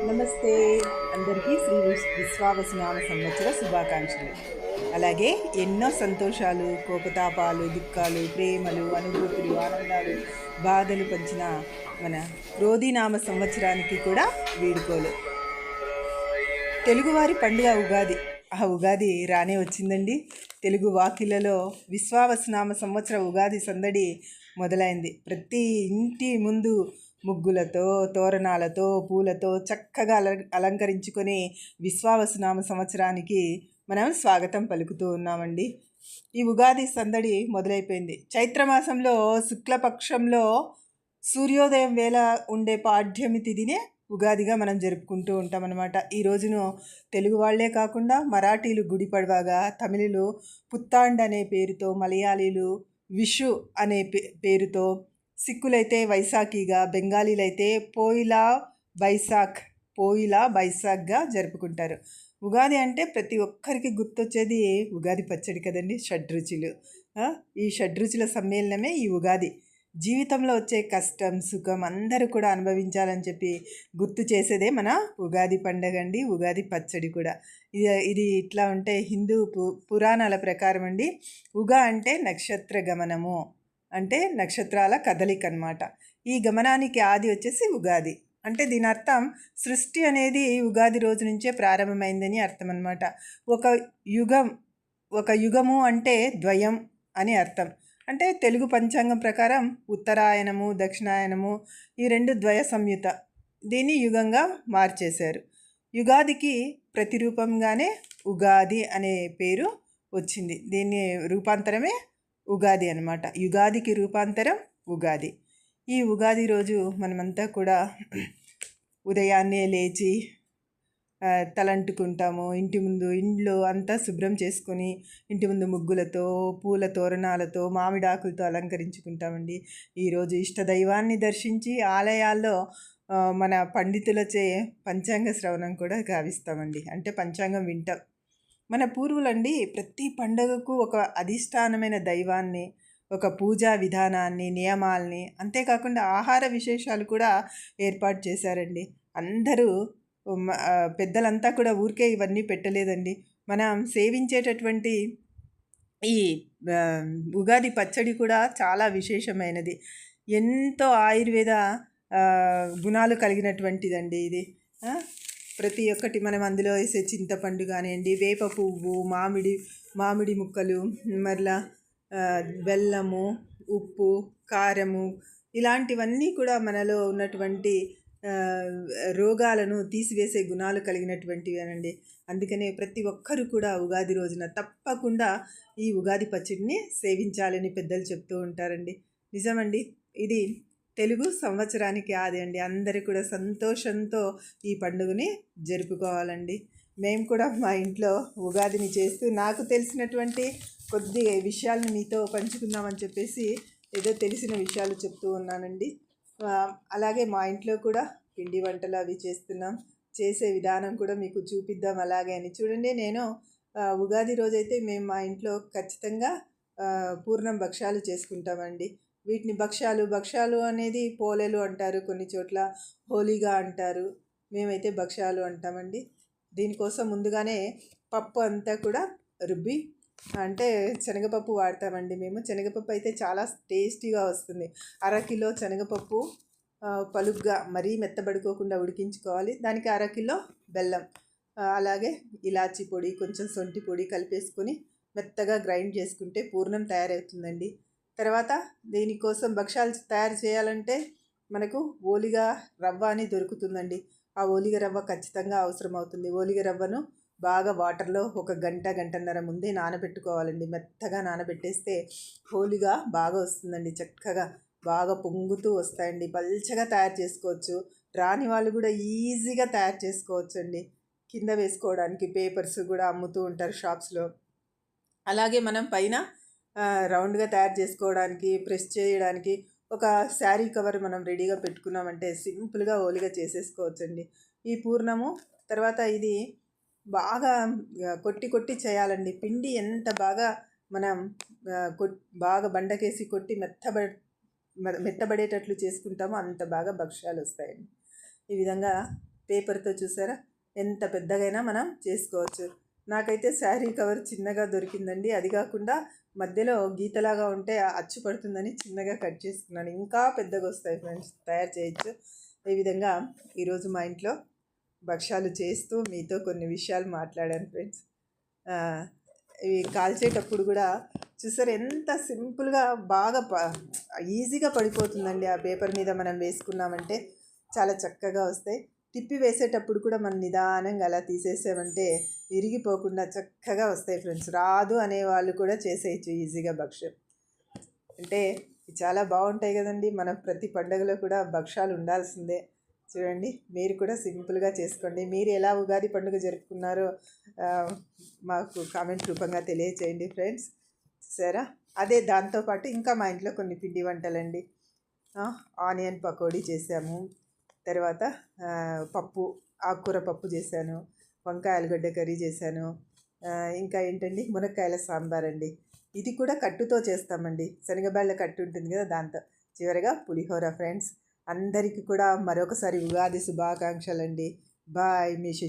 నమస్తే అందరికీ శ్రీ విశ్వావసునామ సంవత్సర శుభాకాంక్షలు. అలాగే ఎన్నో సంతోషాలు, కోపతాపాలు, దుఃఖాలు, ప్రేమలు, అనుభూతులు, ఆనందాలు, బాధలు పంచిన మన క్రోధీనామ సంవత్సరానికి కూడా వీడుకోలు. తెలుగువారి పండుగ ఉగాది. ఆ ఉగాది రానే వచ్చిందండి. తెలుగు వాకిళ్లలో విశ్వావసునామ సంవత్సర ఉగాది సందడి మొదలైంది. ప్రతి ఇంటి ముందు ముగ్గులతో, తోరణాలతో, పూలతో చక్కగా అలంకరించుకొని విశ్వావసునామ సంవత్సరానికి మనం స్వాగతం పలుకుతూ ఉన్నామండి. ఈ ఉగాది సందడి మొదలైపోయింది. చైత్రమాసంలో శుక్లపక్షంలో సూర్యోదయం వేళ ఉండే పాడ్యమి తిథినే ఉగాదిగా మనం జరుపుకుంటూ ఉంటామన్నమాట. ఈ రోజును తెలుగు వాళ్లే కాకుండా మరాఠీలు గుడి పడవగా, తమిళులు పుత్తాండ్ అనే పేరుతో, మలయాళీలు విషు అనే పేరుతో, సిక్కులైతే వైశాఖిగా, బెంగాలీలైతే పోయిలా బైసాఖ్గా జరుపుకుంటారు. ఉగాది అంటే ప్రతి ఒక్కరికి గుర్తొచ్చేది ఉగాది పచ్చడి కదండి. షడ్రుచులు. ఈ షడ్రుచుల సమ్మేళనమే ఈ ఉగాది. జీవితంలో వచ్చే కష్టం, సుఖం అందరూ కూడా అనుభవించాలని చెప్పి గుర్తు చేసేదే మన ఉగాది పండగ అండి. ఉగాది పచ్చడి కూడా ఇది ఇట్లా ఉంటే హిందూ పురాణాల ప్రకారం అండి, ఉగా అంటే నక్షత్ర గమనము, అంటే నక్షత్రాల కదలిక అన్నమాట. ఈ గమనానికి ఆది వచ్చేసి ఉగాది. అంటే దీని అర్థం సృష్టి అనేది ఉగాది రోజు నుంచే ప్రారంభమైందని అర్థం అన్నమాట. ఒక యుగము అంటే ద్వయం అని అర్థం. అంటే తెలుగు పంచాంగం ప్రకారం ఉత్తరాయణము, దక్షిణాయనము ఈ రెండు ద్వయ సంయుత. దీన్ని యుగంగా మార్చేశారు. యుగాదికి ప్రతిరూపంగానే ఉగాది అనే పేరు వచ్చింది. దీన్ని రూపాంతరమే ఉగాది అన్నమాట. యుగాదికి రూపాంతరం ఉగాది. ఈ ఉగాది రోజు మనమంతా కూడా ఉదయాన్నే లేచి తలంటుకుంటాము. ఇంటి ముందు ఇండ్లు అంతా శుభ్రం చేసుకొని ఇంటి ముందు ముగ్గులతో, పూల తోరణాలతో, మామిడాకులతో అలంకరించుకుంటామండి. ఈరోజు ఇష్టదైవాన్ని దర్శించి ఆలయాల్లో మన పండితులచే పంచాంగ శ్రవణం కూడా గావిస్తామండి. అంటే పంచాంగం వింటాం. మన పూర్వులండి ప్రతి పండుగకు ఒక అధిష్టానమైన దైవాన్ని, ఒక పూజా విధానాన్ని, నియమాల్ని, అంతేకాకుండా ఆహార విశేషాలు కూడా ఏర్పాటు చేశారండి. అందరూ పెద్దలంతా కూడా ఊరికే ఇవన్నీ పెట్టలేదండి. మనం సేవించేటటువంటి ఈ ఉగాది పచ్చడి కూడా చాలా విశేషమైనది. ఎంతో ఆయుర్వేద గుణాలు కలిగినటువంటిదండి ఇది. ప్రతి ఒక్కటి మనం అందులో వేసే చింతపండు కానివ్వండి, వేప పువ్వు, మామిడి ముక్కలు, మరలా బెల్లము, ఉప్పు, కారము, ఇలాంటివన్నీ కూడా మనలో ఉన్నటువంటి రోగాలను తీసివేసే గుణాలు కలిగినటువంటివేనండి. అందుకనే ప్రతి ఒక్కరు కూడా ఉగాది రోజున తప్పకుండా ఈ ఉగాది పచ్చడిని సేవించాలని పెద్దలు చెప్తూ ఉంటారండి. నిజమండి, ఇది తెలుగు సంవత్సరానికి ఆది అండి. అందరూ కూడా సంతోషంతో ఈ పండుగని జరుపుకోవాలండి. మేము కూడా మా ఇంట్లో ఉగాదిని చేస్తూ నాకు తెలిసినటువంటి కొద్ది విషయాలను మీతో పంచుకుందామని చెప్పేసి ఏదో తెలిసిన విషయాలు చెప్తూ ఉన్నానండి. అలాగే మా ఇంట్లో కూడా పిండి వంటలు అవి చేస్తున్నాం. చేసే విధానం కూడా మీకు చూపిద్దాం అలాగే అని. చూడండి, నేను ఉగాది రోజైతే మేము మా ఇంట్లో ఖచ్చితంగా పూర్ణం భక్షాలు చేసుకుంటామండి. వీటిని భక్షాలు అనేది పోలేలు అంటారు, కొన్ని చోట్ల హోలీగా అంటారు. మేమైతే భక్షాలు అంటామండి. దీనికోసం ముందుగానే పప్పు అంతా కూడా రుబ్బి, అంటే శనగపప్పు వాడతామండి మేము. శనగపప్పు అయితే చాలా టేస్టీగా వస్తుంది. అరకిలో శనగపప్పు పలుగ్గా మరీ మెత్తబడుకోకుండా ఉడికించుకోవాలి. దానికి అరకిలో బెల్లం, అలాగే ఇలాచీ పొడి, కొంచెం సొంటి పొడి కలిపేసుకొని మెత్తగా గ్రైండ్ చేసుకుంటే పూర్ణం తయారవుతుందండి. తర్వాత దీనికోసం భక్షాలు తయారు చేయాలంటే మనకు ఓలిగ రవ్వ అని దొరుకుతుందండి. ఆ ఓలిగ రవ్వ ఖచ్చితంగా అవసరం అవుతుంది. ఓలిగ రవ్వను బాగా వాటర్లో ఒక గంటన్నర ముందే నానబెట్టుకోవాలండి. మెత్తగా నానబెట్టేస్తే హోలిగా బాగా వస్తుందండి. చక్కగా బాగా పొంగుతూ వస్తాయండి. పల్చగా తయారు చేసుకోవచ్చు. రాని వాళ్ళు కూడా ఈజీగా తయారు చేసుకోవచ్చు అండి. కింద వేసుకోవడానికి పేపర్స్ కూడా అమ్ముతూ ఉంటారు షాప్స్లో. అలాగే మనం పైన రౌండ్గా తయారు చేసుకోవడానికి, ప్రెస్ చేయడానికి ఒక శారీ కవర్ మనం రెడీగా పెట్టుకున్నామంటే సింపుల్గా ఓలిగా చేసేసుకోవచ్చండి. ఈ పూర్ణము తర్వాత ఇది బాగా కొట్టి చేయాలండి. పిండి ఎంత బాగా మనం బాగా బండకేసి కొట్టి మెత్తబడేటట్లు చేసుకుంటామో అంత బాగా భక్ష్యాలు వస్తాయండి. ఈ విధంగా పేపర్తో చూసారా ఎంత పెద్దగైనా మనం చేసుకోవచ్చు. నాకైతే శారీ కవర్ చిన్నగా దొరికిందండి. అది కాకుండా మధ్యలో గీతలాగా ఉంటే అచ్చు పడుతుందని చిన్నగా కట్ చేసుకున్నాను. ఇంకా పెద్దగా వస్తాయి ఫ్రెండ్స్, తయారు చేయొచ్చు. ఈ విధంగా ఈరోజు మా ఇంట్లో భక్ష్యాలు చేస్తూ మీతో కొన్ని విషయాలు మాట్లాడాను ఫ్రెండ్స్. ఇవి కాల్చేటప్పుడు కూడా చూసారు ఎంత సింపుల్గా బాగా ఈజీగా పడిపోతుందండి. ఆ పేపర్ మీద మనం వేసుకున్నామంటే చాలా చక్కగా వస్తాయి. తిప్పి వేసేటప్పుడు కూడా మనం నిదానంగా అలా తీసేసామంటే విరిగిపోకుండా చక్కగా వస్తాయి ఫ్రెండ్స్. రాదు అనే వాళ్ళు కూడా చేసేయచ్చు ఈజీగా భక్ష్యం. అంటే చాలా బాగుంటాయి కదండి. మన ప్రతి పండుగలో కూడా భక్ష్యాలు ఉండాల్సిందే. చూడండి, మీరు కూడా సింపుల్గా చేసుకోండి. మీరు ఎలా ఉగాది పండుగ జరుపుకున్నారో మాకు కామెంట్ రూపంగా తెలియచేయండి ఫ్రెండ్స్. సరే, అదే దాంతోపాటు ఇంకా మా ఇంట్లో కొన్ని పిండి వంటలండి. ఆనియన్ పకోడీ చేసాము, తర్వాత పప్పు, ఆకుకూర పప్పు చేశాను, వంకాయ ఆలుగడ్డ కర్రీ చేశాను, ఇంకా ఏంటండి మునక్కాయల సాంబార్ అండి. ఇది కూడా కట్టుతో చేస్తామండి, శనగబాళ్ళ కట్టు ఉంటుంది కదా దాంతో. చివరిగా పులిహోర ఫ్రెండ్స్. అందరికీ కూడా మరొకసారి ఉగాది శుభాకాంక్షలండి. బాయ్, మీ శశి.